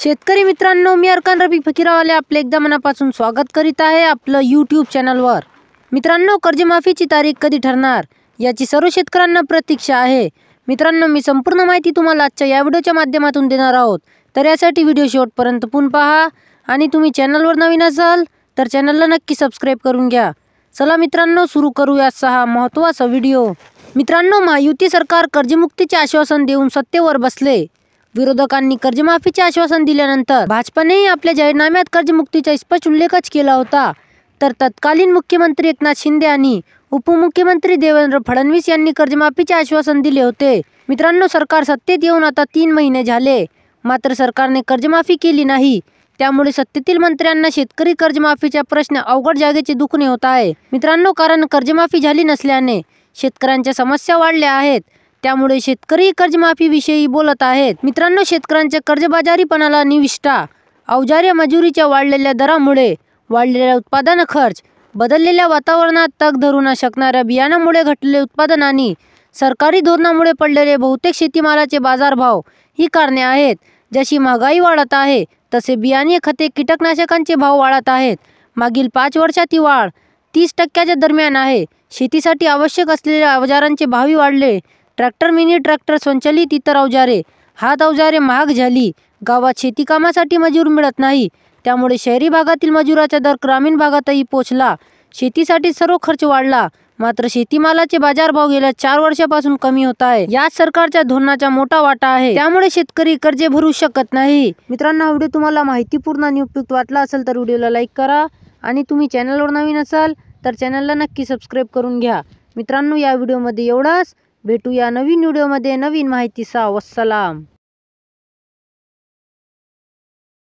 शेतकरी मित्रांनो, मी अर्कान रफिक फकीरावाले आपले एकदा मनापासून स्वागत करीत आहे आपलं यूट्यूब चॅनलवर। मित्रांनो, कर्जमाफीची तारीख कधी ठरणार याची सर्व शेतकऱ्यांना प्रतीक्षा आहे। मित्रांनो, मी संपूर्ण माहिती तुम्हाला आजच्या या व्हिडिओच्या माध्यमातून देणार आहोत, तर यासाठी व्हिडिओ शेवटपर्यंत पूर्ण पहा आणि तुम्ही चॅनलवर नवीन असाल तर चॅनलला नक्की सबस्क्राइब करून घ्या। चला मित्रांनो, सुरू करूया हा महत्त्वाचा व्हिडिओ। मित्रांनो, महायुती सरकार कर्जमुक्तीचे आश्वासन देऊन सत्तेवर बसले। विरोधकांनी कर्जमाफीचे आश्वासन दिल्यानंतर भाजपनेही आपल्या जाहीरनाम्यात कर्जमुक्तीचा स्पष्ट उल्लेखच केला होता, तर तत्कालीन मुख्यमंत्री एकनाथ शिंदे आणि उपमुख्यमंत्री देवेंद्र फडणवीस यांनी कर्जमाफीचे आश्वासन दिले होते। मित्रांनो, सरकार सत्तेत येऊन आता 3 महिने झाले, मात्र सरकारने कर्जमाफी केली नाही। त्यामुळे सत्तेतील मंत्र्यांना शेतकरी कर्जमाफीच्या प्रश्न अवघड जागेचे दुखणे होत आहे। मित्रांनो, कारण कर्जमाफी झाली नसल्याने शेतकऱ्यांच्या समस्या वाढल्या आहेत, त्यामुळे शेतकरी कर्जमाफीविषयी बोलत आहेत। मित्रांनो, शेतकऱ्यांच्या कर्जबाजारीपणाला निविष्ठा, अवजारे मजुरीच्या वाढलेल्या दरामुळे वाढलेला उत्पादन खर्च, बदललेल्या वातावरणात तग धरू न शकणाऱ्या बियाणामुळे घटलेले उत्पादन आणि सरकारी धोरणामुळे पडलेले बहुतेक शेतीमालाचे बाजारभाव ही कारणे आहेत। जशी महागाई वाढत आहे तसे बियाणे, खते, कीटकनाशकांचे भाव वाढत आहेत। मागील 5 वर्षात ही वाढ 30% दरम्यान आहे। शेतीसाठी आवश्यक असलेल्या अवजारांचे भावही वाढले। ट्रॅक्टर, मिनी ट्रॅक्टर, स्वयंचलित इतर अवजारे, हात अवजारे महाग झाली। गावात शेती कामासाठी मजूर मिळत नाही, त्यामुळे शहरी भागातील मजुराचा दर ग्रामीण भागातही पोहोचला। शेतीसाठी सर्व खर्च वाढला, मात्र शेतीमालाचे बाजारभाव गेल्या 4 वर्षापासून कमी होत आहे। यात सरकारच्या धोरणाचा मोठा वाटा आहे, त्यामुळे शेतकरी कर्जे भरू शकत नाही। मित्रांनो, हा व्हिडिओ तुम्हाला माहितीपूर्ण आणि उपयुक्त वाटला असेल तर व्हिडिओला लाईक करा आणि तुम्ही चॅनलवर नवीन असाल तर चॅनलला नक्की सबस्क्राइब करून घ्या। मित्रांनो, या व्हिडिओमध्ये एवढाच। भेटूया नवीन व्हिडिओमध्ये नवीन माहितीसह। वस्सलाम।